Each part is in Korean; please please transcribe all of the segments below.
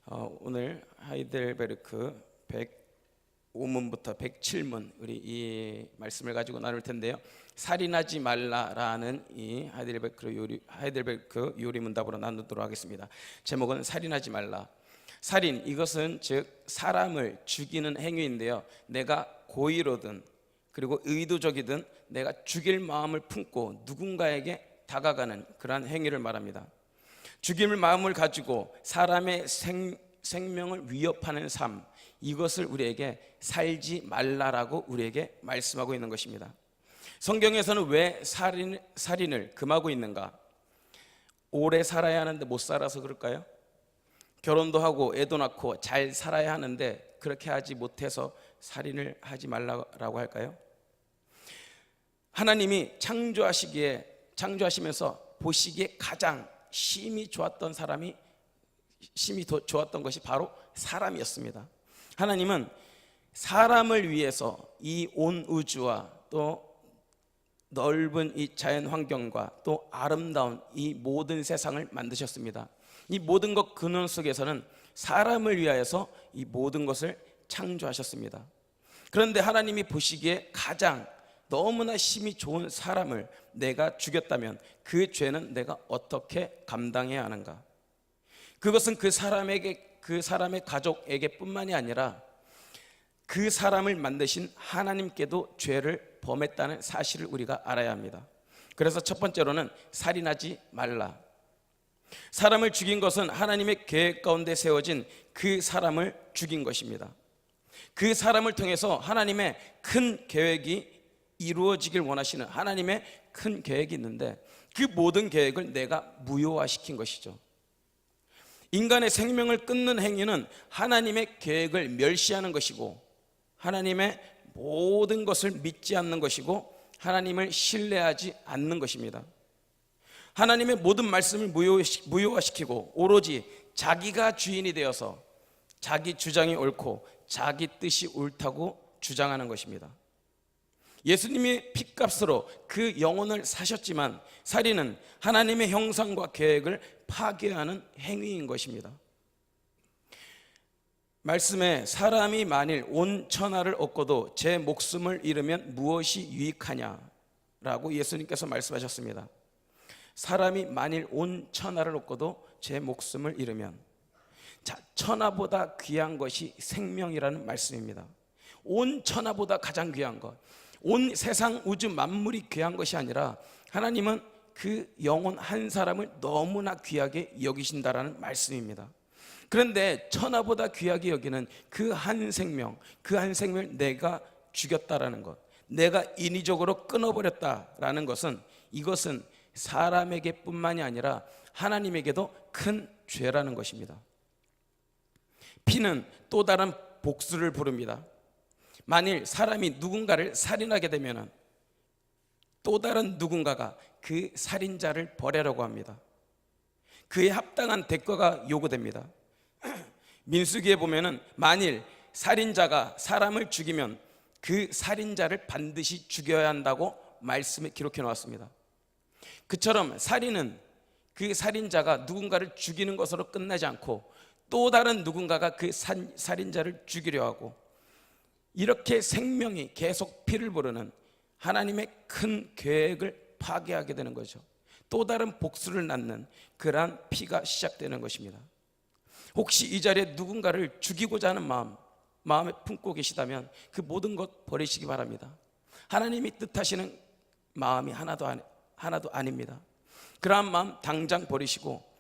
오늘 하이델베르크 105문부터 107문 우리 이 말씀을 가지고 나눌 텐데요. 살인하지 말라라는 이 하이델베르크 요리문답으로 나누도록 하겠습니다. 제목은 살인하지 말라. 살인, 이것은 즉 사람을 죽이는 행위인데요, 내가 고의로든 그리고 의도적이든 내가 죽일 마음을 품고 누군가에게 다가가는 그러한 행위를 말합니다. 죽일 마음을 가지고 사람의 생명을 위협하는 삶, 이것을 우리에게 살지 말라라고 우리에게 말씀하고 있는 것입니다. 성경에서는 왜 살인을 금하고 있는가? 오래 살아야 하는데 못 살아서 그럴까요? 결혼도 하고 애도 낳고 잘 살아야 하는데 그렇게 하지 못해서 살인을 하지 말라고 할까요? 하나님이 창조하시면서 보시기에 가장 심히 좋았던 것이 바로 사람이었습니다. 하나님은 사람을 위해서 이 온 우주와 또 넓은 이 자연 환경과 또 아름다운 이 모든 세상을 만드셨습니다. 이 모든 것 근원 속에서는 사람을 위하여서 이 모든 것을 창조하셨습니다. 그런데 하나님이 보시기에 가장 너무나 심히 좋은 사람을 내가 죽였다면 그 죄는 내가 어떻게 감당해야 하는가? 그것은 그 사람의 가족에게 뿐만이 아니라 그 사람을 만드신 하나님께도 죄를 범했다는 사실을 우리가 알아야 합니다. 그래서 첫 번째로는 살인하지 말라. 사람을 죽인 것은 하나님의 계획 가운데 세워진 그 사람을 죽인 것입니다. 그 사람을 통해서 하나님의 큰 계획이 이루어지길 원하시는 하나님의 큰 계획이 있는데 그 모든 계획을 내가 무효화시킨 것이죠. 인간의 생명을 끊는 행위는 하나님의 계획을 멸시하는 것이고 하나님의 모든 것을 믿지 않는 것이고 하나님을 신뢰하지 않는 것입니다. 하나님의 모든 말씀을 무효화시키고 오로지 자기가 주인이 되어서 자기 주장이 옳고 자기 뜻이 옳다고 주장하는 것입니다. 예수님이 핏값으로 그 영혼을 사셨지만 살인은 하나님의 형상과 계획을 파괴하는 행위인 것입니다. 말씀에 사람이 만일 온 천하를 얻고도 제 목숨을 잃으면 무엇이 유익하냐라고 예수님께서 말씀하셨습니다. 사람이 만일 온 천하를 얻고도 제 목숨을 잃으면, 자, 천하보다 귀한 것이 생명이라는 말씀입니다. 온 천하보다 가장 귀한 것, 온 세상 우주 만물이 귀한 것이 아니라 하나님은 그 영혼 한 사람을 너무나 귀하게 여기신다라는 말씀입니다. 그런데 천하보다 귀하게 여기는 그 한 생명을 내가 죽였다라는 것, 내가 인위적으로 끊어버렸다라는 것은, 이것은 사람에게 뿐만이 아니라 하나님에게도 큰 죄라는 것입니다. 피는 또 다른 복수를 부릅니다. 만일 사람이 누군가를 살인하게 되면 또 다른 누군가가 그 살인자를 벌하려고 합니다. 그에 합당한 대가가 요구됩니다. 민수기에 보면은 만일 살인자가 사람을 죽이면 그 살인자를 반드시 죽여야 한다고 말씀에 기록해 놓았습니다. 그처럼 살인은 그 살인자가 누군가를 죽이는 것으로 끝나지 않고 또 다른 누군가가 그 살인자를 죽이려 하고, 이렇게 생명이 계속 피를 부르는 하나님의 큰 계획을 파괴하게 되는 거죠. 또 다른 복수를 낳는 그러한 피가 시작되는 것입니다. 혹시 이 자리에 누군가를 죽이고자 하는 마음에 품고 계시다면 그 모든 것 버리시기 바랍니다. 하나님이 뜻하시는 마음이 하나도 아닙니다. 그러한 마음 당장 버리시고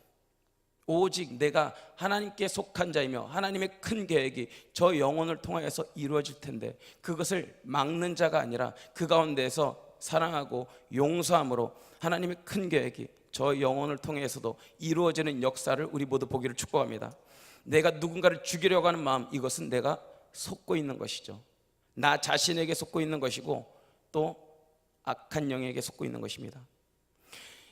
오직 내가 하나님께 속한 자이며 하나님의 큰 계획이 저 영혼을 통하여서 이루어질 텐데 그것을 막는 자가 아니라 그 가운데에서 사랑하고 용서함으로 하나님의 큰 계획이 저 영혼을 통해서도 이루어지는 역사를 우리 모두 보기를 축복합니다. 내가 누군가를 죽이려고 하는 마음, 이것은 내가 속고 있는 것이죠. 나 자신에게 속고 있는 것이고 또 악한 영에게 속고 있는 것입니다.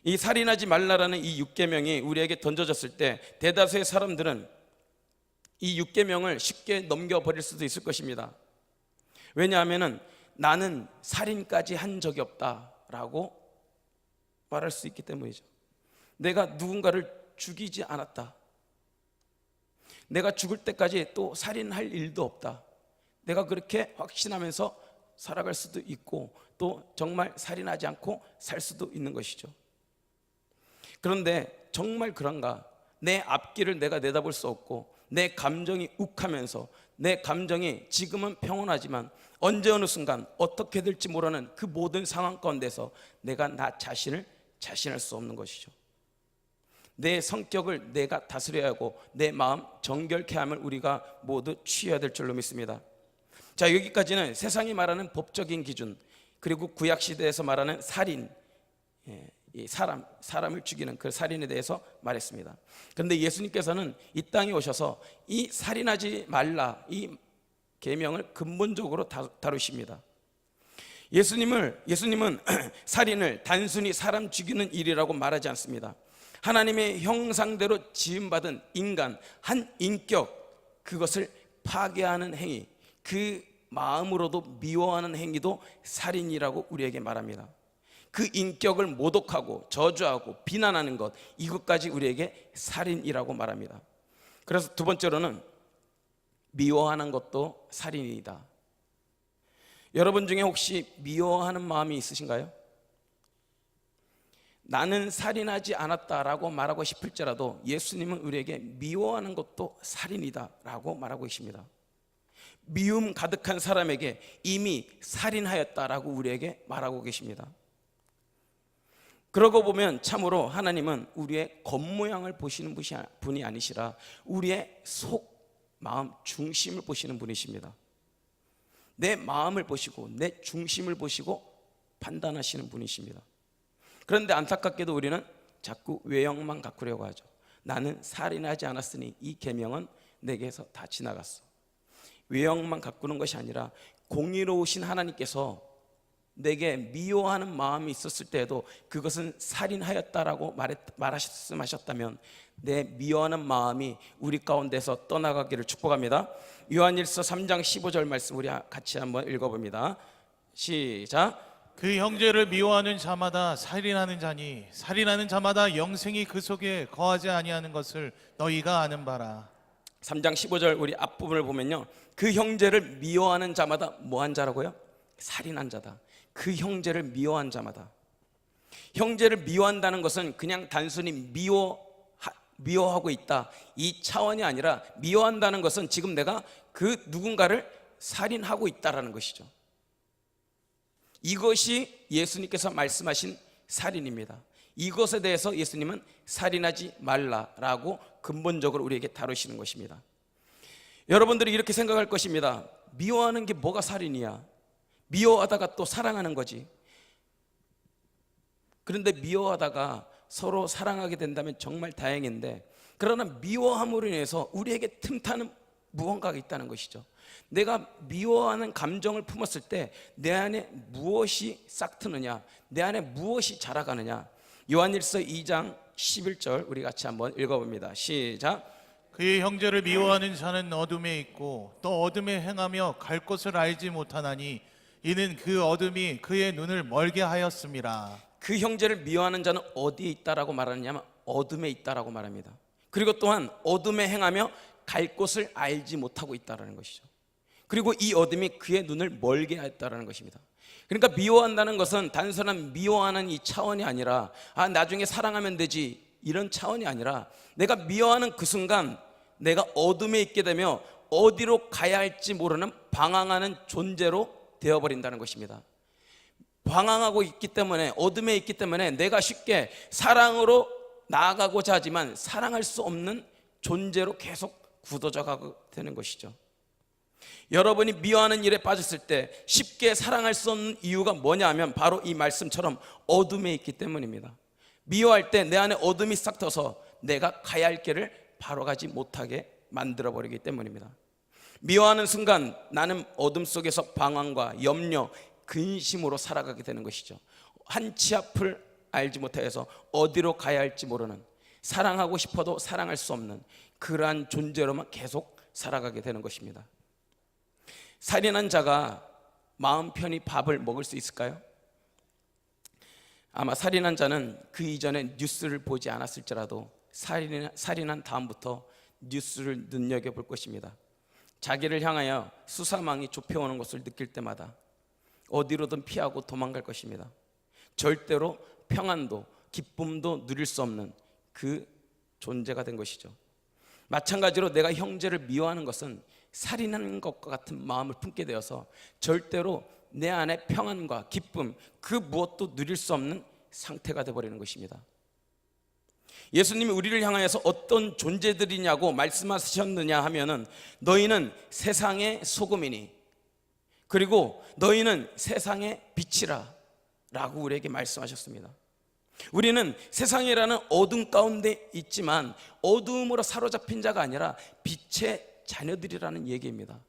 이 살인하지 말라라는 이 6계명이 우리에게 던져졌을 때 대다수의 사람들은 이 6계명을 쉽게 넘겨버릴 수도 있을 것입니다. 왜냐하면 나는 살인까지 한 적이 없다라고 말할 수 있기 때문이죠. 내가 누군가를 죽이지 않았다, 내가 죽을 때까지 또 살인할 일도 없다. 내가 그렇게 확신하면서 살아갈 수도 있고 또 정말 살인하지 않고 살 수도 있는 것이죠. 그런데 정말 그런가? 내 앞길을 내가 내다볼 수 없고 내 감정이 욱하면서 내 감정이 지금은 평온하지만 언제 어느 순간 어떻게 될지 모르는 그 모든 상황 가운데서 내가 나 자신을 자신할 수 없는 것이죠. 내 성격을 내가 다스려야 하고 내 마음 정결케 함을 우리가 모두 취해야 될 줄로 믿습니다. 자, 여기까지는 세상이 말하는 법적인 기준, 그리고 구약시대에서 말하는 살인, 이 사람을 죽이는 그 살인에 대해서 말했습니다. 그런데 예수님께서는 이 땅에 오셔서 이 살인하지 말라 이 계명을 근본적으로 다루십니다. 예수님은 살인을 단순히 사람 죽이는 일이라고 말하지 않습니다. 하나님의 형상대로 지음받은 인간 한 인격, 그것을 파괴하는 행위, 그 마음으로도 미워하는 행위도 살인이라고 우리에게 말합니다. 그 인격을 모독하고 저주하고 비난하는 것, 이것까지 우리에게 살인이라고 말합니다. 그래서 두 번째로는 미워하는 것도 살인이다. 여러분 중에 혹시 미워하는 마음이 있으신가요? 나는 살인하지 않았다라고 말하고 싶을지라도 예수님은 우리에게 미워하는 것도 살인이다라고 말하고 계십니다. 미움 가득한 사람에게 이미 살인하였다라고 우리에게 말하고 계십니다. 그러고 보면 참으로 하나님은 우리의 겉모양을 보시는 분이 아니시라 우리의 속, 마음, 중심을 보시는 분이십니다. 내 마음을 보시고 내 중심을 보시고 판단하시는 분이십니다. 그런데 안타깝게도 우리는 자꾸 외형만 가꾸려고 하죠. 나는 살인하지 않았으니 이 계명은 내게서 다 지나갔어. 외형만 가꾸는 것이 아니라 공의로우신 하나님께서 내게 미워하는 마음이 있었을 때에도 그것은 살인하였다라고 말씀하셨다면 내 미워하는 마음이 우리 가운데서 떠나가기를 축복합니다. 요한일서 3장 15절 말씀 우리 같이 한번 읽어봅니다. 시작. 그 형제를 미워하는 자마다 살인하는 자니 살인하는 자마다 영생이 그 속에 거하지 아니하는 것을 너희가 아는 바라. 3장 15절 우리 앞부분을 보면요, 그 형제를 미워하는 자마다 뭐한 자라고요? 살인한 자다. 그 형제를 미워한 자마다. 형제를 미워한다는 것은 그냥 단순히 미워하고 있다 이 차원이 아니라, 미워한다는 것은 지금 내가 그 누군가를 살인하고 있다라는 것이죠. 이것이 예수님께서 말씀하신 살인입니다. 이것에 대해서 예수님은 살인하지 말라라고 근본적으로 우리에게 다루시는 것입니다. 여러분들이 이렇게 생각할 것입니다. 미워하는 게 뭐가 살인이야? 미워하다가 또 사랑하는 거지. 그런데 미워하다가 서로 사랑하게 된다면 정말 다행인데, 그러나 미워함으로 인해서 우리에게 틈타는 무언가가 있다는 것이죠. 내가 미워하는 감정을 품었을 때 내 안에 무엇이 싹트느냐, 내 안에 무엇이 자라가느냐. 요한일서 2장 11절 우리 같이 한번 읽어봅니다. 시작. 그의 형제를 미워하는 자는 어둠에 있고 또 어둠에 행하며 갈 곳을 알지 못하나니 이는 그 어둠이 그의 눈을 멀게 하였음이라. 그 형제를 미워하는 자는 어디에 있다라고 말하느냐면 어둠에 있다라고 말합니다. 그리고 또한 어둠에 행하며 갈 곳을 알지 못하고 있다라는 것이죠. 그리고 이 어둠이 그의 눈을 멀게 했다라는 것입니다. 그러니까 미워한다는 것은 단순한 미워하는 이 차원이 아니라 나중에 사랑하면 되지 이런 차원이 아니라, 내가 미워하는 그 순간 내가 어둠에 있게 되며 어디로 가야 할지 모르는 방황하는 존재로 되어버린다는 것입니다. 방황하고 있기 때문에, 어둠에 있기 때문에 내가 쉽게 사랑으로 나아가고자 하지만 사랑할 수 없는 존재로 계속 굳어져 가게 되는 것이죠. 여러분이 미워하는 일에 빠졌을 때 쉽게 사랑할 수 없는 이유가 뭐냐 하면 바로 이 말씀처럼 어둠에 있기 때문입니다. 미워할 때 내 안에 어둠이 싹 터서 내가 가야 할 길을 바로 가지 못하게 만들어버리기 때문입니다. 미워하는 순간 나는 어둠 속에서 방황과 염려, 근심으로 살아가게 되는 것이죠. 한치 앞을 알지 못해서 어디로 가야 할지 모르는, 사랑하고 싶어도 사랑할 수 없는 그러한 존재로만 계속 살아가게 되는 것입니다. 살인한 자가 마음 편히 밥을 먹을 수 있을까요? 아마 살인한 자는 그 이전에 뉴스를 보지 않았을지라도 살인한 다음부터 뉴스를 눈여겨볼 것입니다. 자기를 향하여 수사망이 좁혀오는 것을 느낄 때마다 어디로든 피하고 도망갈 것입니다. 절대로 평안도 기쁨도 누릴 수 없는 그 존재가 된 것이죠. 마찬가지로 내가 형제를 미워하는 것은 살인하는 것과 같은 마음을 품게 되어서 절대로 내 안에 평안과 기쁨 그 무엇도 누릴 수 없는 상태가 되어버리는 것입니다. 예수님이 우리를 향하여서 어떤 존재들이냐고 말씀하셨느냐 하면은 너희는 세상의 소금이니 그리고 너희는 세상의 빛이라 라고 우리에게 말씀하셨습니다. 우리는 세상이라는 어둠 가운데 있지만 어두움으로 사로잡힌 자가 아니라 빛의 자녀들이라는 얘기입니다.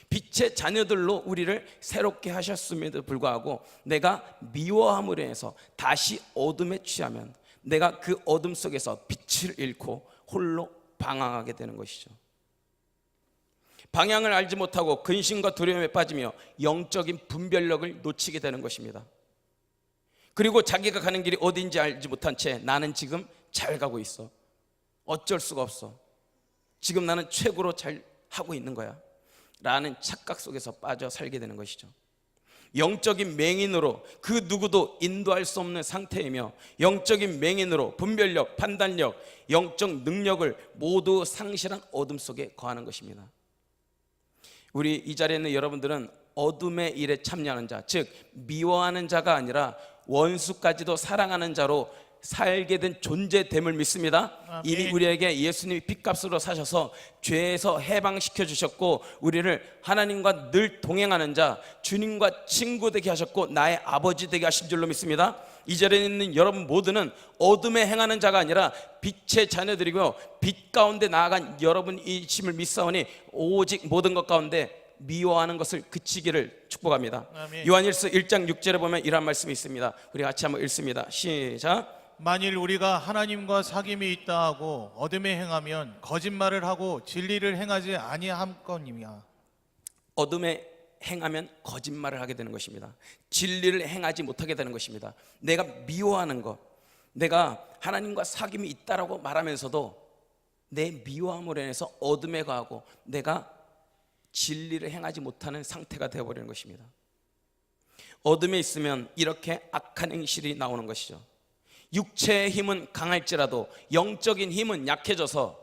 빛의 자녀들로 우리를 새롭게 하셨음에도 불구하고 내가 미워함으로 인해서 다시 어둠에 취하면 내가 그 어둠 속에서 빛을 잃고 홀로 방황하게 되는 것이죠. 방향을 알지 못하고 근심과 두려움에 빠지며 영적인 분별력을 놓치게 되는 것입니다. 그리고 자기가 가는 길이 어디인지 알지 못한 채 나는 지금 잘 가고 있어, 어쩔 수가 없어, 지금 나는 최고로 잘 하고 있는 거야 라는 착각 속에서 빠져 살게 되는 것이죠. 영적인 맹인으로 그 누구도 인도할 수 없는 상태이며 영적인 맹인으로 분별력, 판단력, 영적 능력을 모두 상실한 어둠 속에 거하는 것입니다. 우리 이 자리에 있는 여러분들은 어둠의 일에 참여하는 자, 즉 미워하는 자가 아니라 원수까지도 사랑하는 자로 살게 된 존재됨을 믿습니다. 아멘. 이미 우리에게 예수님이 핏값으로 사셔서 죄에서 해방시켜 주셨고 우리를 하나님과 늘 동행하는 자, 주님과 친구 되게 하셨고 나의 아버지 되게 하신 줄로 믿습니다. 이 자리에 있는 여러분 모두는 어둠에 행하는 자가 아니라 빛의 자녀들이고 빛 가운데 나아간 여러분이심을 믿사오니 오직 모든 것 가운데 미워하는 것을 그치기를 축복합니다. 아멘. 요한일서 1장 6절에 보면 이런 말씀이 있습니다. 우리 같이 한번 읽습니다. 시작. 만일 우리가 하나님과 사귐이 있다 하고 어둠에 행하면 거짓말을 하고 진리를 행하지 아니함거니와. 어둠에 행하면 거짓말을 하게 되는 것입니다. 진리를 행하지 못하게 되는 것입니다. 내가 미워하는 것, 내가 하나님과 사귐이 있다라고 말하면서도 내 미워함으로 인해서 어둠에 가고 내가 진리를 행하지 못하는 상태가 되어버리는 것입니다. 어둠에 있으면 이렇게 악한 행실이 나오는 것이죠. 육체의 힘은 강할지라도 영적인 힘은 약해져서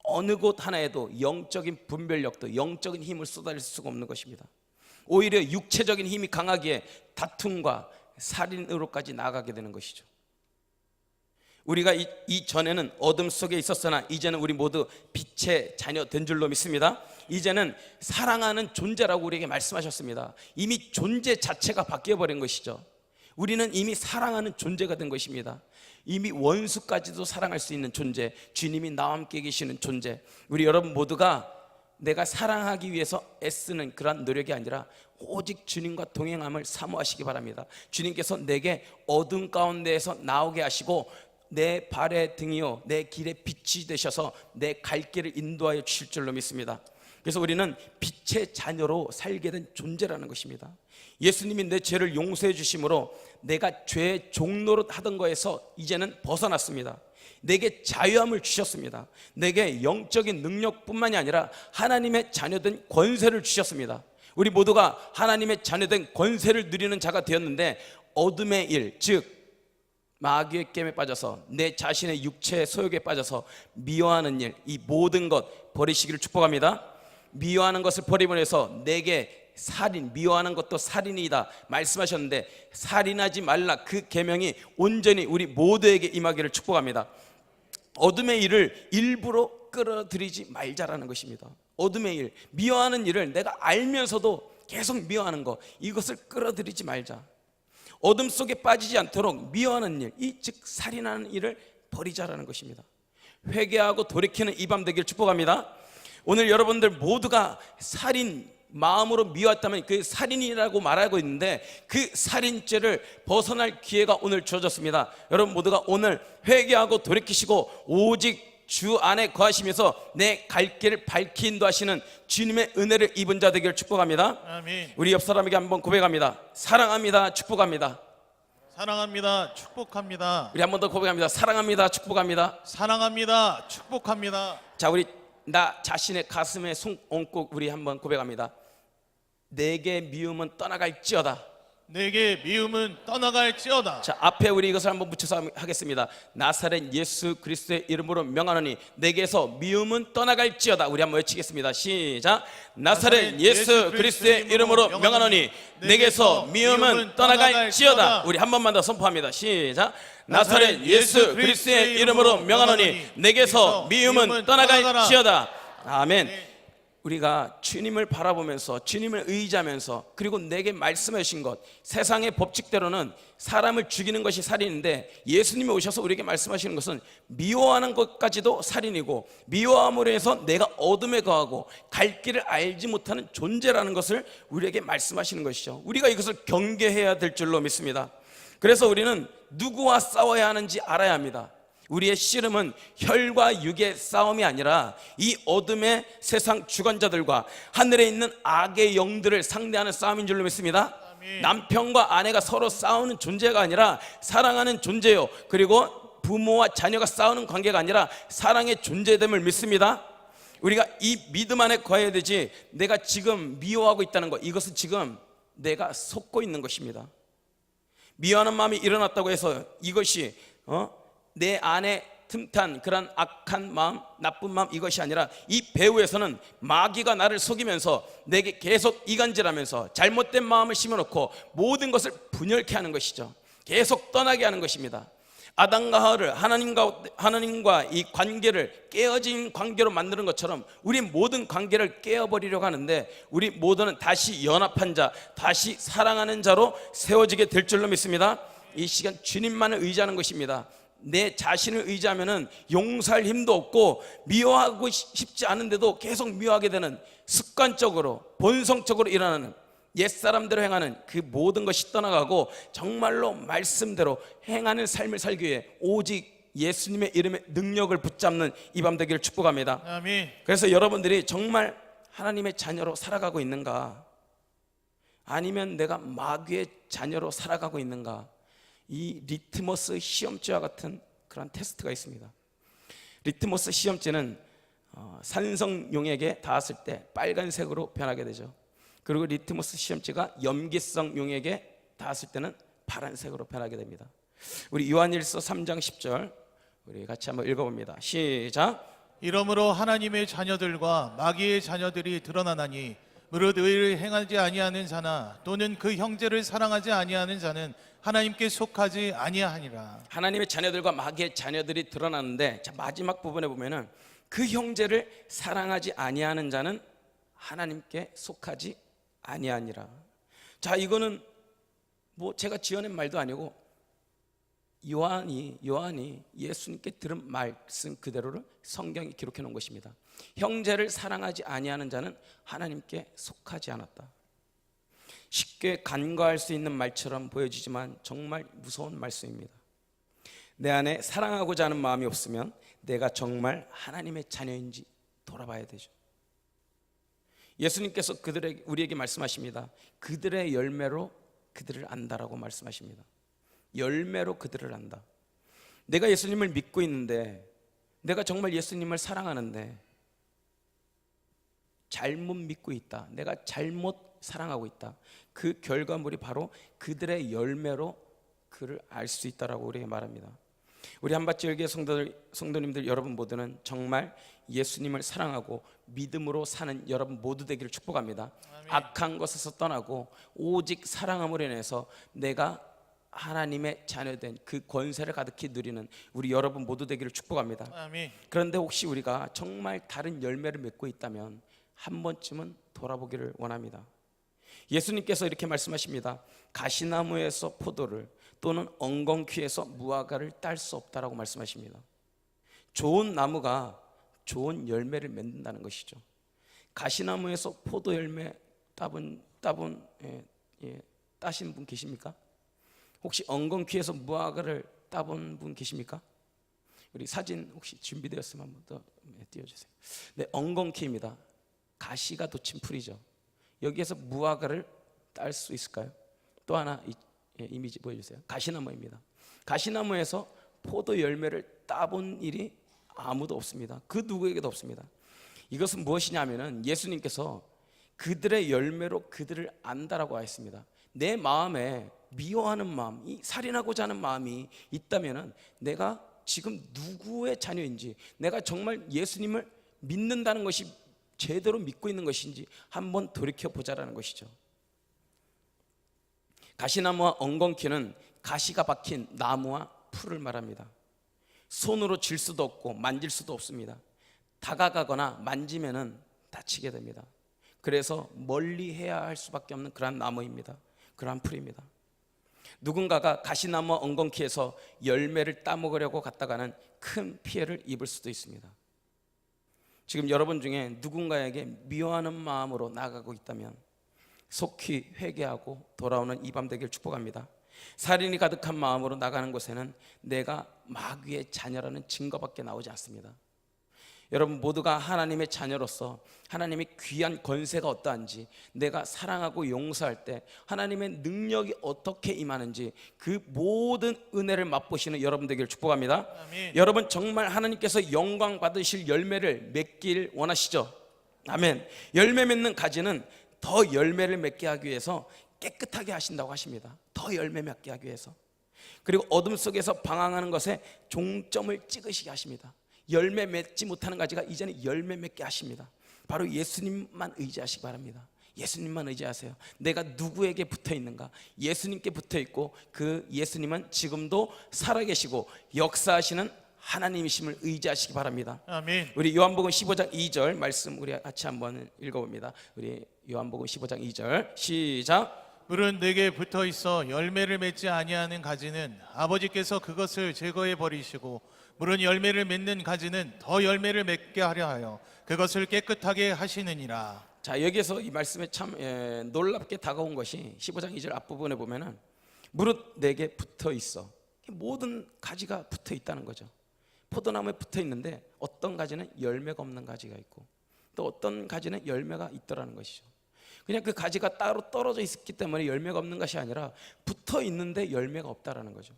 어느 곳 하나에도 영적인 분별력도 영적인 힘을 쏟아낼 수가 없는 것입니다. 오히려 육체적인 힘이 강하기에 다툼과 살인으로까지 나아가게 되는 것이죠. 우리가 이전에는 어둠 속에 있었으나 이제는 우리 모두 빛의 자녀 된 줄로 믿습니다. 이제는 사랑하는 존재라고 우리에게 말씀하셨습니다. 이미 존재 자체가 바뀌어버린 것이죠. 우리는 이미 사랑하는 존재가 된 것입니다. 이미 원수까지도 사랑할 수 있는 존재, 주님이 나와 함께 계시는 존재, 우리 여러분 모두가 내가 사랑하기 위해서 애쓰는 그런 노력이 아니라 오직 주님과 동행함을 사모하시기 바랍니다. 주님께서 내게 어둠 가운데에서 나오게 하시고 내 발의 등이요 내 길의 빛이 되셔서 내 갈 길을 인도하여 주실 줄로 믿습니다. 그래서 우리는 빛의 자녀로 살게 된 존재라는 것입니다. 예수님이 내 죄를 용서해 주심으로 내가 죄의 종노릇 하던 거에서 이제는 벗어났습니다. 내게 자유함을 주셨습니다. 내게 영적인 능력뿐만이 아니라 하나님의 자녀된 권세를 주셨습니다. 우리 모두가 하나님의 자녀된 권세를 누리는 자가 되었는데 어둠의 일, 즉 마귀의 게임에 빠져서 내 자신의 육체의 소욕에 빠져서 미워하는 일, 이 모든 것 버리시기를 축복합니다. 미워하는 것을 버리고 해서 내게 살인, 미워하는 것도 살인이다 말씀하셨는데 살인하지 말라 그 계명이 온전히 우리 모두에게 임하기를 축복합니다. 어둠의 일을 일부러 끌어들이지 말자라는 것입니다. 어둠의 일, 미워하는 일을 내가 알면서도 계속 미워하는 것, 이것을 끌어들이지 말자. 어둠 속에 빠지지 않도록 미워하는 일, 이 즉 살인하는 일을 버리자라는 것입니다. 회개하고 돌이키는 이 밤 되기를 축복합니다. 오늘 여러분들 모두가 살인 마음으로 미웠다면 그 살인이라고 말하고 있는데 그 살인죄를 벗어날 기회가 오늘 주어졌습니다. 여러분 모두가 오늘 회개하고 돌이키시고 오직 주 안에 거하시면서 내 갈 길을 밝히 인도하시는 주님의 은혜를 입은 자 되기를 축복합니다. 아멘. 우리 옆 사람에게 한번 고백합니다. 사랑합니다. 축복합니다. 사랑합니다. 축복합니다. 우리 한 번 더 고백합니다. 사랑합니다. 축복합니다. 사랑합니다. 축복합니다. 자, 우리 나 자신의 가슴에 손 얹고 우리 한번 고백합니다. 내게 미움은 떠나갈지어다. 내게 미움은 떠나갈지어다. 자, 앞에 우리 이것을 한번 붙여서 하겠습니다. 나사렛 예수 그리스도의 이름으로 명하노니 내게서 미움은 떠나갈지어다. 우리 한번 외치겠습니다. 시작. 나사렛 예수 그리스도의 이름으로 명하노니 내게서 미움은 떠나갈지어다. 우리 한 번만 더 선포합니다. 시작. 나사렛 예수 그리스도의 이름으로 명하노니 내게서 미움은 떠나갈지어다. 아멘. 우리가 주님을 바라보면서 주님을 의지하면서 그리고 내게 말씀해 주신 것, 세상의 법칙대로는 사람을 죽이는 것이 살인인데 예수님이 오셔서 우리에게 말씀하시는 것은 미워하는 것까지도 살인이고 미워함으로 해서 내가 어둠에 거하고 갈 길을 알지 못하는 존재라는 것을 우리에게 말씀하시는 것이죠. 우리가 이것을 경계해야 될 줄로 믿습니다. 그래서 우리는 누구와 싸워야 하는지 알아야 합니다. 우리의 씨름은 혈과 육의 싸움이 아니라 이 어둠의 세상 주관자들과 하늘에 있는 악의 영들을 상대하는 싸움인 줄로 믿습니다. 아멘. 남편과 아내가 서로 싸우는 존재가 아니라 사랑하는 존재요. 그리고 부모와 자녀가 싸우는 관계가 아니라 사랑의 존재됨을 믿습니다. 우리가 이 믿음 안에 거해야 되지, 내가 지금 미워하고 있다는 것, 이것은 지금 내가 속고 있는 것입니다. 미워하는 마음이 일어났다고 해서 이것이 내 안에 틈탄 그런 악한 마음, 나쁜 마음, 이것이 아니라 이 배후에서는 마귀가 나를 속이면서 내게 계속 이간질하면서 잘못된 마음을 심어놓고 모든 것을 분열케 하는 것이죠. 계속 떠나게 하는 것입니다. 아담과 하와를 하나님과 이 관계를 깨어진 관계로 만드는 것처럼 우리 모든 관계를 깨어버리려고 하는데, 우리 모두는 다시 연합한 자, 다시 사랑하는 자로 세워지게 될 줄로 믿습니다. 이 시간 주님만을 의지하는 것입니다. 내 자신을 의지하면은 용서할 힘도 없고 미워하고 싶지 않은데도 계속 미워하게 되는, 습관적으로 본성적으로 일어나는, 옛사람대로 행하는 그 모든 것이 떠나가고 정말로 말씀대로 행하는 삶을 살기 위해 오직 예수님의 이름의 능력을 붙잡는 이 밤 되기를 축복합니다. 아멘. 그래서 여러분들이 정말 하나님의 자녀로 살아가고 있는가, 아니면 내가 마귀의 자녀로 살아가고 있는가, 이 리트머스 시험지와 같은 그런 테스트가 있습니다. 리트머스 시험지는 산성용액에 닿았을 때 빨간색으로 변하게 되죠. 그리고 리트머스 시험지가 염기성 용액에 닿았을 때는 파란색으로 변하게 됩니다. 우리 요한일서 3장 10절 우리 같이 한번 읽어봅니다. 시작. 이러므로 하나님의 자녀들과 마귀의 자녀들이 드러나나니 무릇 의를 행하지 아니하는 자나 또는 그 형제를 사랑하지 아니하는 자는 하나님께 속하지 아니하니라. 하나님의 자녀들과 마귀의 자녀들이 드러나는데, 자, 마지막 부분에 보면은 그 형제를 사랑하지 아니하는 자는 하나님께 속하지 아니하니라. 자, 이거는 뭐 제가 지어낸 말도 아니고 요한이 예수님께 들은 말씀 그대로를 성경이 기록해 놓은 것입니다. 형제를 사랑하지 아니하는 자는 하나님께 속하지 않았다. 쉽게 간과할 수 있는 말처럼 보여지지만 정말 무서운 말씀입니다. 내 안에 사랑하고자 하는 마음이 없으면 내가 정말 하나님의 자녀인지 돌아봐야 되죠. 예수님께서 우리에게 말씀하십니다. 그들의 열매로 그들을 안다라고 말씀하십니다. 열매로 그들을 안다. 내가 예수님을 믿고 있는데, 내가 정말 예수님을 사랑하는데 잘못 믿고 있다, 내가 잘못 사랑하고 있다, 그 결과물이 바로 그들의 열매로 그를 알 수 있다라고 우리에게 말합니다. 우리 한밭지을교회 성도님들 여러분 모두는 정말 예수님을 사랑하고 믿음으로 사는 여러분 모두 되기를 축복합니다. 아멘. 악한 것에서 떠나고 오직 사랑함으로 인해서 내가 하나님의 자녀된 그 권세를 가득히 누리는 우리 여러분 모두 되기를 축복합니다. 아멘. 그런데 혹시 우리가 정말 다른 열매를 맺고 있다면 한 번쯤은 돌아보기를 원합니다. 예수님께서 이렇게 말씀하십니다. 가시나무에서 포도를 또는 엉겅퀴에서 무화과를 딸 수 없다라고 말씀하십니다. 좋은 나무가 좋은 열매를 맺는다는 것이죠. 가시나무에서 포도 열매 따신 분 계십니까? 혹시 엉겅퀴에서 무화과를 따본 분 계십니까? 우리 사진 혹시 준비되었으면 한번 더 띄워주세요. 네, 엉겅퀴입니다. 가시가 돋친 풀이죠. 여기에서 무화과를 딸 수 있을까요? 또 하나 이미지 보여주세요. 가시나무입니다. 가시나무에서 포도 열매를 따본 일이 아무도 없습니다. 그 누구에게도 없습니다. 이것은 무엇이냐면은 예수님께서 그들의 열매로 그들을 안다라고 하였습니다. 내 마음에 미워하는 마음, 이 살인하고자 하는 마음이 있다면은 내가 지금 누구의 자녀인지, 내가 정말 예수님을 믿는다는 것이 제대로 믿고 있는 것인지 한번 돌이켜 보자라는 것이죠. 가시나무와 엉겅퀴는 가시가 박힌 나무와 풀을 말합니다. 손으로 질 수도 없고 만질 수도 없습니다. 다가가거나 만지면은 다치게 됩니다. 그래서 멀리 해야 할 수밖에 없는 그러한 나무입니다. 그러한 풀입니다. 누군가가 가시나무 엉겅퀴에서 열매를 따먹으려고 갔다가는 큰 피해를 입을 수도 있습니다. 지금 여러분 중에 누군가에게 미워하는 마음으로 나아가고 있다면 속히 회개하고 돌아오는 이 밤 되길 축복합니다. 살인이 가득한 마음으로 나가는 곳에는 내가 마귀의 자녀라는 증거밖에 나오지 않습니다. 여러분 모두가 하나님의 자녀로서 하나님의 귀한 권세가 어떠한지, 내가 사랑하고 용서할 때 하나님의 능력이 어떻게 임하는지 그 모든 은혜를 맛보시는 여러분 되기를 축복합니다. 아멘. 여러분 정말 하나님께서 영광 받으실 열매를 맺길 원하시죠? 아멘. 열매 맺는 가지는 더 열매를 맺게 하기 위해서 깨끗하게 하신다고 하십니다. 더 열매 맺게 하기 위해서. 그리고 어둠 속에서 방황하는 것에 종점을 찍으시게 하십니다. 열매 맺지 못하는 가지가 이제는 열매 맺게 하십니다. 바로 예수님만 의지하시기 바랍니다. 예수님만 의지하세요. 내가 누구에게 붙어 있는가? 예수님께 붙어 있고 그 예수님은 지금도 살아계시고 역사하시는 하나님이심을 의지하시기 바랍니다. 아멘. 우리 요한복음 15장 2절 말씀 우리 같이 한번 읽어봅니다. 우리 요한복음 15장 2절 시작. 물은 내게 붙어 있어 열매를 맺지 아니하는 가지는 아버지께서 그것을 제거해 버리시고, 물은 열매를 맺는 가지는 더 열매를 맺게 하려 하여 그것을 깨끗하게 하시느니라. 자, 여기서 이 말씀에 참 놀랍게 다가온 것이 15장 2절 앞부분에 보면은 무릇 내게 붙어 있어. 모든 가지가 붙어 있다는 거죠. 포도나무에 붙어 있는데 어떤 가지는 열매가 없는 가지가 있고 또 어떤 가지는 열매가 있더라는 것이죠. 그냥 그 가지가 따로 떨어져 있기 때문에 열매가 없는 것이 아니라 붙어 있는데 열매가 없다라는 거죠.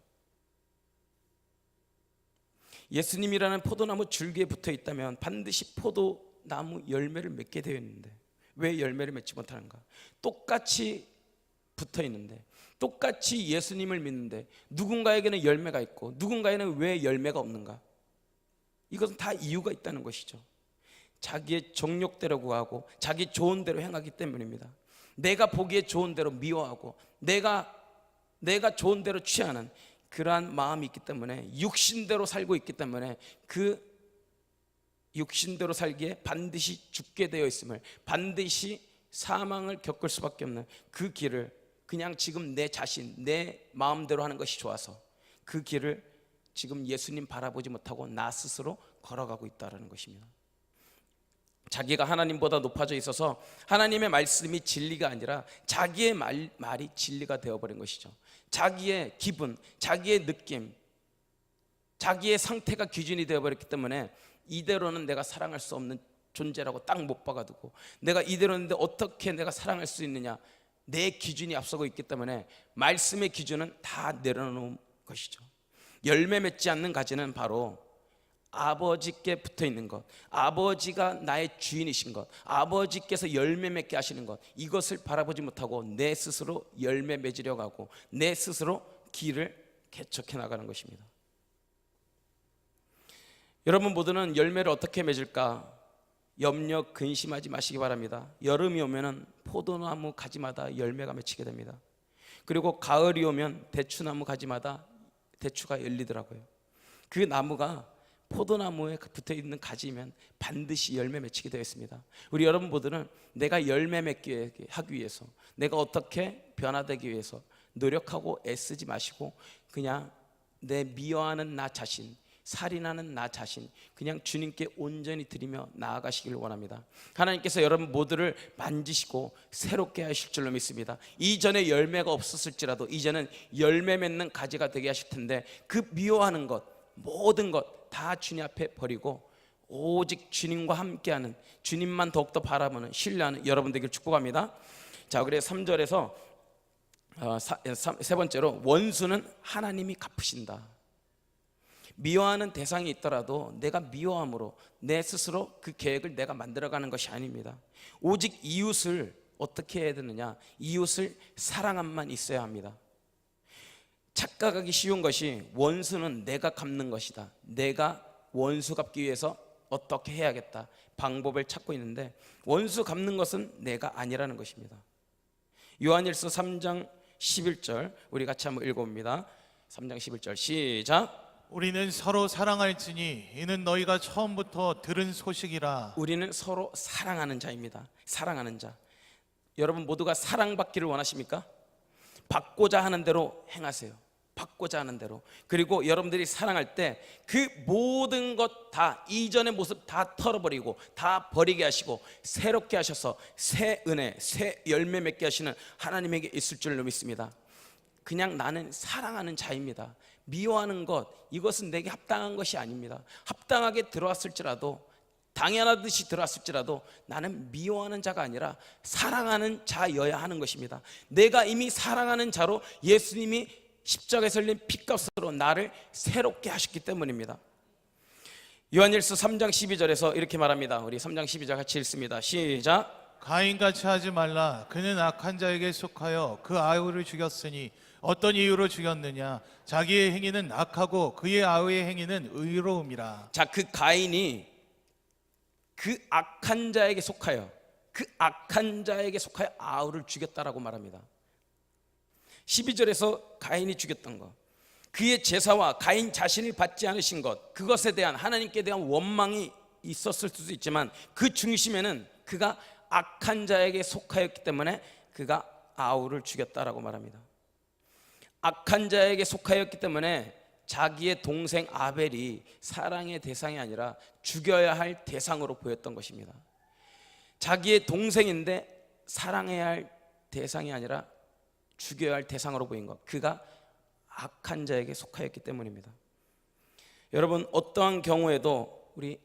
예수님이라는 포도나무 줄기에 붙어 있다면 반드시 포도나무 열매를 맺게 되어 있는데 왜 열매를 맺지 못하는가? 똑같이 붙어 있는데, 똑같이 예수님을 믿는데 누군가에게는 열매가 있고 누군가에는 왜 열매가 없는가? 이것은 다 이유가 있다는 것이죠. 자기의 정욕대로 구하고 자기 좋은 대로 행하기 때문입니다. 내가 보기에 좋은 대로 미워하고 내가 좋은 대로 취하는 그러한 마음이 있기 때문에 육신대로 살고 있기 때문에 그 육신대로 살기에 반드시 죽게 되어 있음을, 반드시 사망을 겪을 수밖에 없는 그 길을 그냥 지금 내 자신, 내 마음대로 하는 것이 좋아서 그 길을 지금 예수님 바라보지 못하고 나 스스로 걸어가고 있다는 것입니다. 자기가 하나님보다 높아져 있어서 하나님의 말씀이 진리가 아니라 자기의 말이 진리가 되어버린 것이죠. 자기의 기분, 자기의 느낌, 자기의 상태가 기준이 되어버렸기 때문에 이대로는 내가 사랑할 수 없는 존재라고 딱 못 박아두고, 내가 이대로인데 어떻게 내가 사랑할 수 있느냐, 내 기준이 앞서고 있기 때문에 말씀의 기준은 다 내려놓은 것이죠. 열매 맺지 않는 가지는 바로 아버지께 붙어 있는 것, 아버지가 나의 주인이신 것, 아버지께서 열매 맺게 하시는 것, 이것을 바라보지 못하고 내 스스로 열매 맺으려고 하고 내 스스로 길을 개척해 나가는 것입니다. 여러분 모두는 열매를 어떻게 맺을까 염려 근심하지 마시기 바랍니다. 여름이 오면은 포도나무 가지마다 열매가 맺히게 됩니다. 그리고 가을이 오면 대추나무 가지마다 대추가 열리더라고요. 그 나무가 포도나무에 붙어 있는 가지면 반드시 열매 맺히게 되어 있습니다. 우리 여러분 모두는 내가 열매 맺게 하기 위해서, 내가 어떻게 변화되기 위해서 노력하고 애쓰지 마시고 그냥 내 미워하는 나 자신, 살인하는 나 자신 그냥 주님께 온전히 드리며 나아가시길 원합니다. 하나님께서 여러분 모두를 만지시고 새롭게 하실 줄로 믿습니다. 이전에 열매가 없었을지라도 이제는 열매 맺는 가지가 되게 하실 텐데, 그 미워하는 것 모든 것 다 주님 앞에 버리고 오직 주님과 함께하는, 주님만 더욱더 바라보는, 신뢰하는 여러분 되길 축복합니다. 자, 그래서 3절에서 세 번째로 원수는 하나님이 갚으신다. 미워하는 대상이 있더라도 내가 미워함으로 내 스스로 그 계획을 내가 만들어가는 것이 아닙니다. 오직 이웃을 어떻게 해야 되느냐? 이웃을 사랑함만 있어야 합니다. 착각하기 쉬운 것이 원수는 내가 갚는 것이다. 내가 원수 갚기 위해서 어떻게 해야겠다 방법을 찾고 있는데, 원수 갚는 것은 내가 아니라는 것입니다. 요한일서 3장 11절 우리 같이 한번 읽어봅니다. 3장 11절 시작. 우리는 서로 사랑할지니 이는 너희가 처음부터 들은 소식이라. 우리는 서로 사랑하는 자입니다. 사랑하는 자. 여러분 모두가 사랑받기를 원하십니까? 받고자 하는 대로 행하세요. 받고자 하는 대로. 그리고 여러분들이 사랑할 때 그 모든 것 다 이전의 모습 다 털어버리고 다 버리게 하시고 새롭게 하셔서 새 은혜, 새 열매 맺게 하시는 하나님에게 있을 줄 믿습니다. 그냥 나는 사랑하는 자입니다. 미워하는 것, 이것은 내게 합당한 것이 아닙니다. 합당하게 들어왔을지라도, 당연하듯이 들어왔을지라도 나는 미워하는 자가 아니라 사랑하는 자여야 하는 것입니다. 내가 이미 사랑하는 자로 예수님이 십자가에서 흘린 피값으로 나를 새롭게 하셨기 때문입니다. 요한일서 3장 12절에서 이렇게 말합니다. 우리 3장 12절 같이 읽습니다. 시작. 가인같이 하지 말라. 그는 악한 자에게 속하여 그 아우를 죽였으니 어떤 이유로 죽였느냐? 자기의 행위는 악하고 그의 아우의 행위는 의로움이라. 자, 그 가인이 그 악한 자에게 속하여, 그 악한 자에게 속하여 아우를 죽였다라고 말합니다. 12절에서 가인이 죽였던 것, 그의 제사와 가인 자신이 받지 않으신 것, 그것에 대한 하나님께 대한 원망이 있었을 수도 있지만 그 중심에는 그가 악한 자에게 속하였기 때문에 그가 아우를 죽였다라고 말합니다. 악한 자에게 속하였기 때문에 자기의 동생 아벨이 사랑의 대상이 아니라 죽여야 할 대상으로 보였던 것입니다. 자기의 동생인데 사랑해야 할 대상이 아니라 죽여야 할 대상으로 보인 것, 그가 악한 자에게 속하였기 때문입니다. 여러분 어떠한 경우에도 우리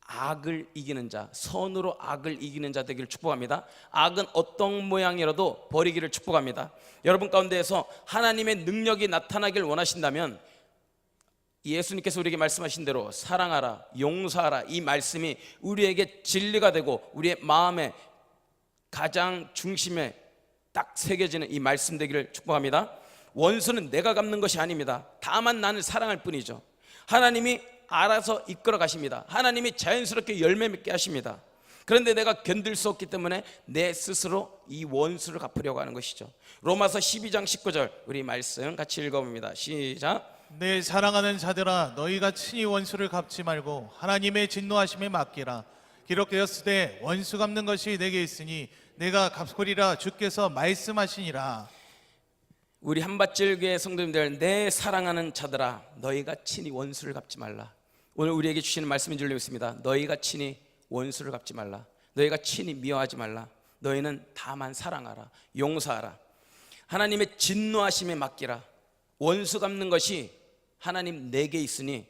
악을 이기는 자, 선으로 악을 이기는 자 되기를 축복합니다. 악은 어떤 모양이라도 버리기를 축복합니다. 여러분 가운데에서 하나님의 능력이 나타나길 원하신다면 예수님께서 우리에게 말씀하신 대로 사랑하라, 용서하라, 이 말씀이 우리에게 진리가 되고 우리의 마음의 가장 중심에 딱 새겨지는 이 말씀 되기를 축복합니다. 원수는 내가 갚는 것이 아닙니다. 다만 나는 사랑할 뿐이죠. 하나님이 알아서 이끌어 가십니다. 하나님이 자연스럽게 열매 맺게 하십니다. 그런데 내가 견딜 수 없기 때문에 내 스스로 이 원수를 갚으려고 하는 것이죠. 로마서 12장 19절 우리 말씀 같이 읽어봅니다. 시작. 내 사랑하는 자들아, 너희가 친히 원수를 갚지 말고 하나님의 진노하심에 맡기라. 기록되었을 때 원수 갚는 것이 내게 있으니 내가 갚으리라 주께서 말씀하시니라. 우리 한밭질교회 성도님들, 내 사랑하는 자들아, 너희가 친히 원수를 갚지 말라. 오늘 우리에게 주시는 말씀인 줄 믿습니다. 너희가 친히 원수를 갚지 말라. 너희가 친히 미워하지 말라. 너희는 다만 사랑하라, 용서하라. 하나님의 진노하심에 맡기라. 원수 갚는 것이 하나님 내게 있으니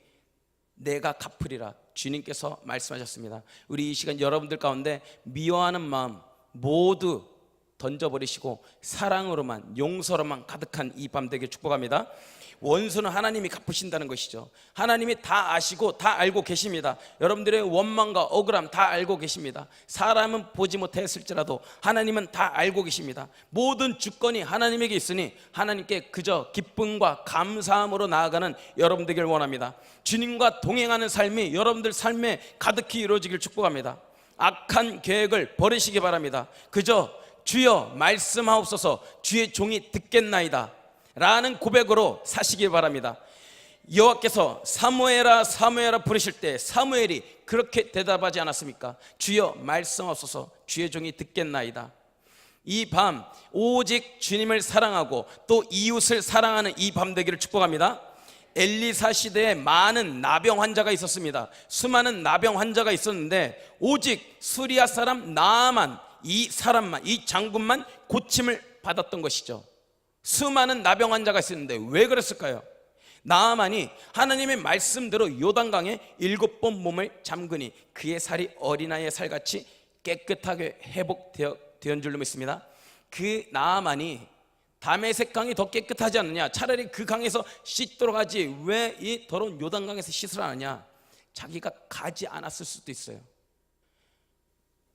내가 갚으리라 주님께서 말씀하셨습니다. 우리 이 시간 여러분들 가운데 미워하는 마음 모두 던져버리시고 사랑으로만, 용서로만 가득한 이 밤 되길 축복합니다. 원수는 하나님이 갚으신다는 것이죠. 하나님이 다 아시고 다 알고 계십니다. 여러분들의 원망과 억울함 다 알고 계십니다. 사람은 보지 못했을지라도 하나님은 다 알고 계십니다. 모든 주권이 하나님에게 있으니 하나님께 그저 기쁨과 감사함으로 나아가는 여러분 되길 원합니다. 주님과 동행하는 삶이 여러분들 삶에 가득히 이루어지길 축복합니다. 악한 계획을 버리시기 바랍니다. 그저 주여 말씀하옵소서, 주의 종이 듣겠나이다 라는 고백으로 사시길 바랍니다. 여호와께서 사무엘아 사무엘아 부르실 때 사무엘이 그렇게 대답하지 않았습니까? 주여 말씀하옵소서, 주의 종이 듣겠나이다. 이 밤 오직 주님을 사랑하고 또 이웃을 사랑하는 이 밤 되기를 축복합니다. 엘리사 시대에 많은 나병 환자가 있었습니다. 수많은 나병 환자가 있었는데 오직 수리아 사람 나아만, 이 사람만, 이 장군만 고침을 받았던 것이죠. 수많은 나병 환자가 있었는데 왜 그랬을까요? 나아만이 하나님의 말씀대로 요단강에 7번 몸을 잠그니 그의 살이 어린아이의 살같이 깨끗하게 회복되었는 줄로 믿습니다. 그 나아만이 다메섹 강이 더 깨끗하지 않느냐? 차라리 그 강에서 씻도록 하지 왜 이 더러운 요단강에서 씻으라 하느냐? 자기가 가지 않았을 수도 있어요.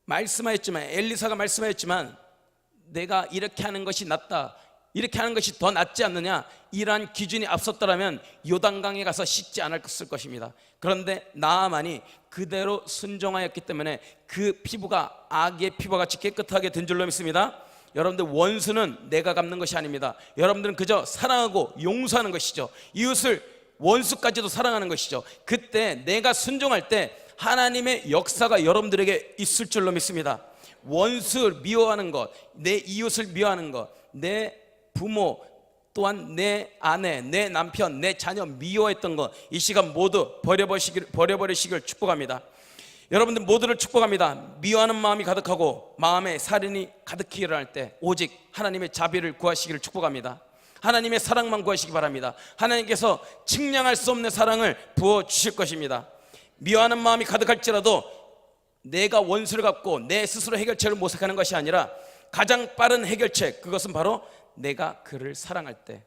말씀하였지만, 엘리사가 말씀하였지만 내가 이렇게 하는 것이 낫다, 이렇게 하는 것이 더 낫지 않느냐, 이러한 기준이 앞섰더라면 요단강에 가서 씻지 않았을 것입니다. 그런데 나아만이 그대로 순종하였기 때문에 그 피부가 아기의 피부와 같이 깨끗하게 된 줄로 믿습니다. 여러분들, 원수는 내가 갚는 것이 아닙니다. 여러분들은 그저 사랑하고 용서하는 것이죠. 이웃을 원수까지도 사랑하는 것이죠. 그때 내가 순종할 때 하나님의 역사가 여러분들에게 있을 줄로 믿습니다. 원수를 미워하는 것, 내 이웃을 미워하는 것, 내 부모 또한 내 아내, 내 남편, 내 자녀 미워했던 것, 이 시간 모두 버려버리시길 축복합니다. 여러분들 모두를 축복합니다. 미워하는 마음이 가득하고 마음에 살인이 가득히 일어날 때 오직 하나님의 자비를 구하시기를 축복합니다. 하나님의 사랑만 구하시기 바랍니다. 하나님께서 측량할 수 없는 사랑을 부어주실 것입니다. 미워하는 마음이 가득할지라도 내가 원수를 갚고 내 스스로 해결책을 모색하는 것이 아니라 가장 빠른 해결책, 그것은 바로 내가 그를 사랑할 때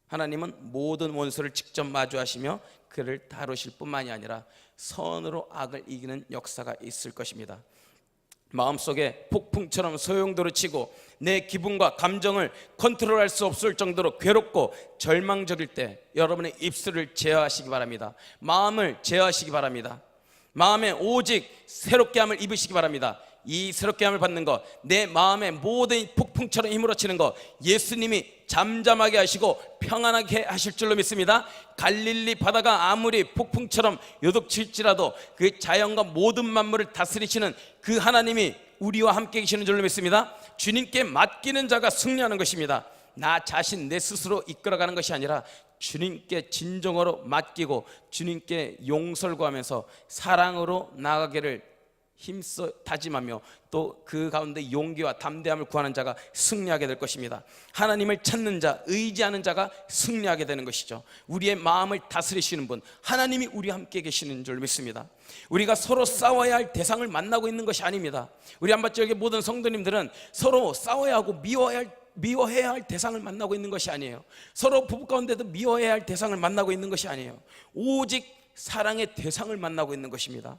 하나님은 모든 원수를 직접 마주하시며 그를 다루실 뿐만이 아니라 선으로 악을 이기는 역사가 있을 것입니다. 마음속에 폭풍처럼 소용돌이 치고 내 기분과 감정을 컨트롤할 수 없을 정도로 괴롭고 절망적일 때 여러분의 입술을 제어하시기 바랍니다. 마음을 제어하시기 바랍니다. 마음에 오직 새롭게 함을 입으시기 바랍니다. 이 새롭게 함을 받는 것, 내 마음의 모든 폭풍처럼 휘몰아치는 것, 예수님이 잠잠하게 하시고 평안하게 하실 줄로 믿습니다. 갈릴리 바다가 아무리 폭풍처럼 요동칠지라도 그 자연과 모든 만물을 다스리시는 그 하나님이 우리와 함께 계시는 줄로 믿습니다. 주님께 맡기는 자가 승리하는 것입니다. 나 자신 내 스스로 이끌어가는 것이 아니라 주님께 진정으로 맡기고 주님께 용서를 구하면서 사랑으로 나아가기를 힘써 다짐하며 또 그 가운데 용기와 담대함을 구하는 자가 승리하게 될 것입니다. 하나님을 찾는 자, 의지하는 자가 승리하게 되는 것이죠. 우리의 마음을 다스리시는 분, 하나님이 우리와 함께 계시는 줄 믿습니다. 우리가 서로 싸워야 할 대상을 만나고 있는 것이 아닙니다. 우리 한밭지역의 모든 성도님들은 서로 싸워야 하고 미워해야 할 대상을 만나고 있는 것이 아니에요. 서로 부부 가운데도 미워해야 할 대상을 만나고 있는 것이 아니에요. 오직 사랑의 대상을 만나고 있는 것입니다.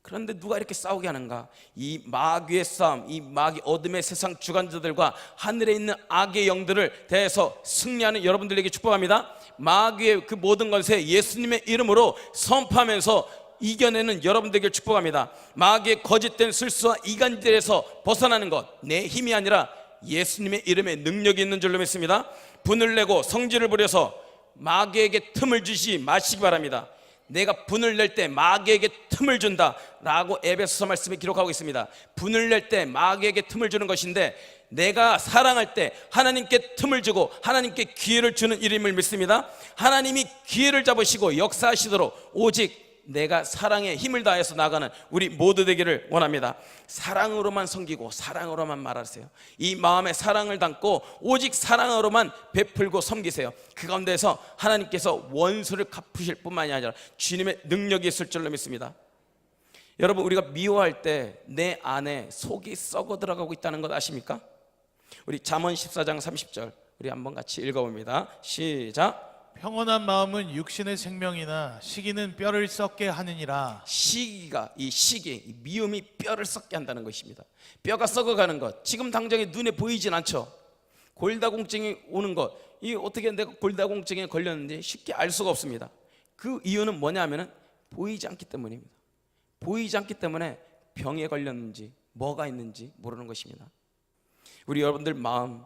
그런데 누가 이렇게 싸우게 하는가? 이 마귀의 싸움, 이 마귀 어둠의 세상 주관자들과 하늘에 있는 악의 영들을 대해서 승리하는 여러분들에게 축복합니다. 마귀의 그 모든 것에 예수님의 이름으로 선포하면서 이겨내는 여러분들에게 축복합니다. 마귀의 거짓된 술수와 이간질에서 벗어나는 것, 내 힘이 아니라 예수님의 이름에 능력이 있는 줄로 믿습니다. 분을 내고 성질을 부려서 마귀에게 틈을 주시 마시기 바랍니다. 내가 분을 낼 때 마귀에게 틈을 준다라고 에베소서 말씀에 기록하고 있습니다. 분을 낼 때 마귀에게 틈을 주는 것인데 내가 사랑할 때 하나님께 틈을 주고 하나님께 기회를 주는 이름을 믿습니다. 하나님이 기회를 잡으시고 역사하시도록 오직 내가 사랑에 힘을 다해서 나가는 우리 모두 되기를 원합니다. 사랑으로만 섬기고 사랑으로만 말하세요. 이 마음에 사랑을 담고 오직 사랑으로만 베풀고 섬기세요. 그 가운데서 하나님께서 원수를 갚으실 뿐만이 아니라 주님의 능력이 있을 줄로 믿습니다. 여러분, 우리가 미워할 때 내 안에 속이 썩어 들어가고 있다는 것 아십니까? 우리 잠언 14장 30절 우리 한번 같이 읽어봅니다. 시작. 평온한 마음은 육신의 생명이나 시기는 뼈를 썩게 하느니라. 시기가, 이 시기, 이 미움이 뼈를 썩게 한다는 것입니다. 뼈가 썩어가는 것, 지금 당장에 눈에 보이진 않죠. 골다공증이 오는 것, 이 어떻게 내가 골다공증에 걸렸는지 쉽게 알 수가 없습니다. 그 이유는 뭐냐 하면은 보이지 않기 때문입니다. 보이지 않기 때문에 병에 걸렸는지 뭐가 있는지 모르는 것입니다. 우리 여러분들 마음,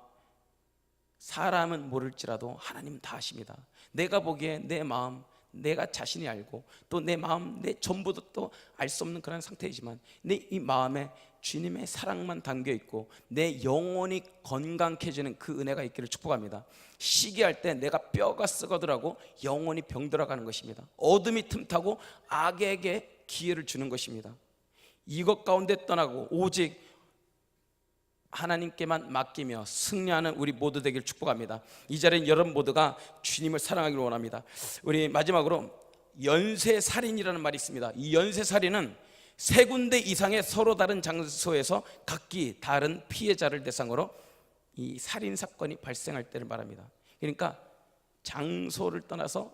사람은 모를지라도 하나님은 다 아십니다. 내가 보기에 내 마음, 내가 자신이 알고 또 내 마음, 내 전부도 또 알 수 없는 그런 상태이지만 내 이 마음에 주님의 사랑만 담겨 있고 내 영혼이 건강해지는 그 은혜가 있기를 축복합니다. 시기할 때 내가 뼈가 썩어들하고 영혼이 병들어가는 것입니다. 어둠이 틈타고 악에게 기회를 주는 것입니다. 이것 가운데 떠나고 오직 하나님께만 맡기며 승리하는 우리 모두 되기를 축복합니다. 이 자리엔 여러분 모두가 주님을 사랑하기를 원합니다. 우리 마지막으로 연쇄살인이라는 말이 있습니다. 이 연쇄살인은 세 군데 이상의 서로 다른 장소에서 각기 다른 피해자를 대상으로 이 살인 사건이 발생할 때를 말합니다. 그러니까 장소를 떠나서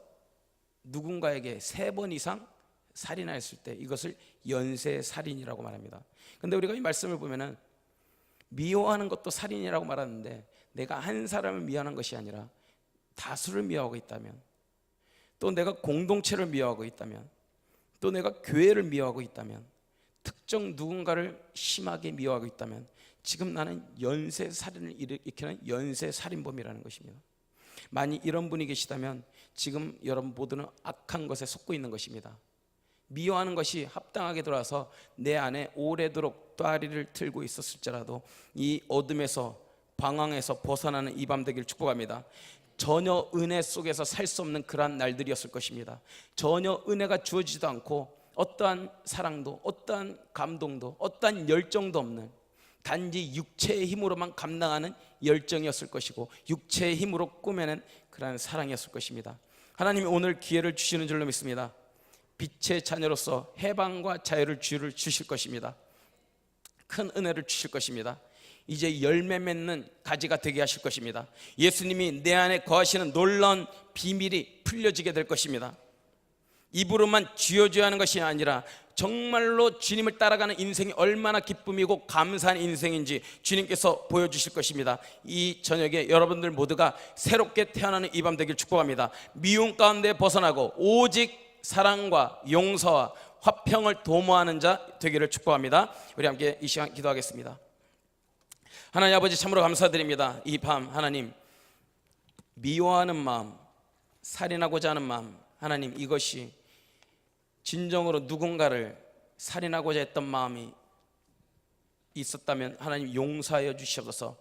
누군가에게 3번 이상 살인하였을 때 이것을 연쇄 살인이라고 말합니다. 그런데 우리가 이 말씀을 보면은 미워하는 것도 살인이라고 말하는데, 내가 한 사람을 미워하는 것이 아니라 다수를 미워하고 있다면, 또 내가 공동체를 미워하고 있다면, 또 내가 교회를 미워하고 있다면, 특정 누군가를 심하게 미워하고 있다면 지금 나는 연쇄 살인을 일으키는 연쇄 살인범이라는 것입니다. 만약 이런 분이 계시다면 지금 여러분 모두는 악한 것에 속고 있는 것입니다. 미워하는 것이 합당하게 돌아서 내 안에 오래도록 또아리를 틀고 있었을지라도 이 어둠에서 방황에서 벗어나는 이 밤 되길 축복합니다. 전혀 은혜 속에서 살 수 없는 그러한 날들이었을 것입니다. 전혀 은혜가 주어지지도 않고 어떠한 사랑도 어떠한 감동도 어떠한 열정도 없는, 단지 육체의 힘으로만 감당하는 열정이었을 것이고 육체의 힘으로 꾸며낸 그러한 사랑이었을 것입니다. 하나님이 오늘 기회를 주시는 줄로 믿습니다. 빛의 자녀로서 해방과 자유를 주실 것입니다. 큰 은혜를 주실 것입니다. 이제 열매 맺는 가지가 되게 하실 것입니다. 예수님이 내 안에 거하시는 놀라운 비밀이 풀려지게 될 것입니다. 입으로만 쥐어줘야 하는 것이 아니라 정말로 주님을 따라가는 인생이 얼마나 기쁨이고 감사한 인생인지 주님께서 보여주실 것입니다. 이 저녁에 여러분들 모두가 새롭게 태어나는 이 밤 되길 축복합니다. 미움 가운데 벗어나고 오직 사랑과 용서와 화평을 도모하는 자 되기를 축복합니다. 우리 함께 이 시간 기도하겠습니다. 하나님 아버지, 참으로 감사드립니다. 이 밤 하나님, 미워하는 마음, 살인하고자 하는 마음, 하나님 이것이 진정으로 누군가를 살인하고자 했던 마음이 있었다면 하나님 용서하여 주시옵소서.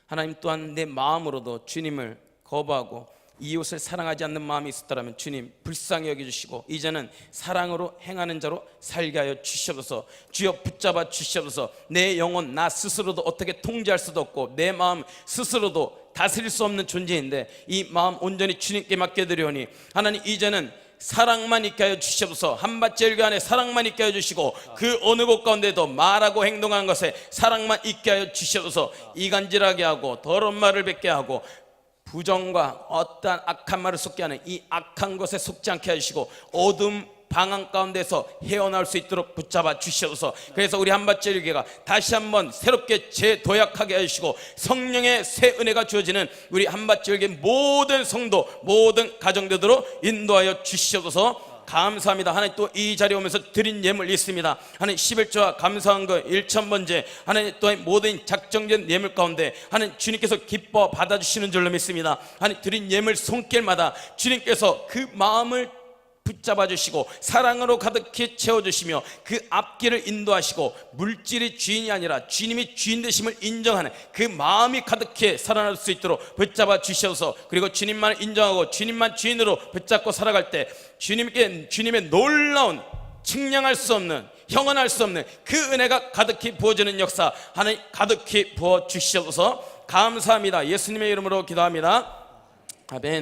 하나님 또한 내 마음으로도 주님을 거부하고 이웃을 사랑하지 않는 마음이 있었다면 주님 불쌍히 여겨주시고 이제는 사랑으로 행하는 자로 살게 하여 주시옵소서. 주여 붙잡아 주시옵소서. 내 영혼 나 스스로도 어떻게 통제할 수도 없고 내 마음 스스로도 다스릴 수 없는 존재인데 이 마음 온전히 주님께 맡겨드리오니 하나님 이제는 사랑만 있게 하여 주시옵소서. 한밭 열개 안에 사랑만 있게 하여 주시고 그 어느 곳 가운데도 말하고 행동하는 것에 사랑만 있게 하여 주시옵소서. 이간질하게 하고 더러운 말을 뱉게 하고 부정과 어떠한 악한 말을 쏟게 하는 이 악한 것에 속지 않게 해주시고 어둠 방황 가운데서 헤어나올 수 있도록 붙잡아 주시옵소서. 그래서 우리 한밭제일교회가 다시 한번 새롭게 재도약하게 해주시고 성령의 새 은혜가 주어지는 우리 한밭제일교회 모든 성도 모든 가정들로 인도하여 주시옵소서. 감사합니다. 하나님 또 이 자리에 오면서 드린 예물 있습니다. 하나님 11조와 감사한 것 1,000번째 하나님 또 모든 작정된 예물 가운데 하나님 주님께서 기뻐 받아주시는 줄로 믿습니다. 하나님 드린 예물 손길마다 주님께서 그 마음을 붙잡아 주시고 사랑으로 가득히 채워주시며 그 앞길을 인도하시고 물질이 주인이 아니라 주님이 주인 되심을 인정하는 그 마음이 가득히 살아날 수 있도록 붙잡아 주셔서 그리고 주님만 인정하고 주님만 주인으로 붙잡고 살아갈 때 주님의 놀라운 측량할 수 없는 형언할 수 없는 그 은혜가 가득히 부어지는 역사 하나님 가득히 부어 주시옵소서. 감사합니다. 예수님의 이름으로 기도합니다. 아멘.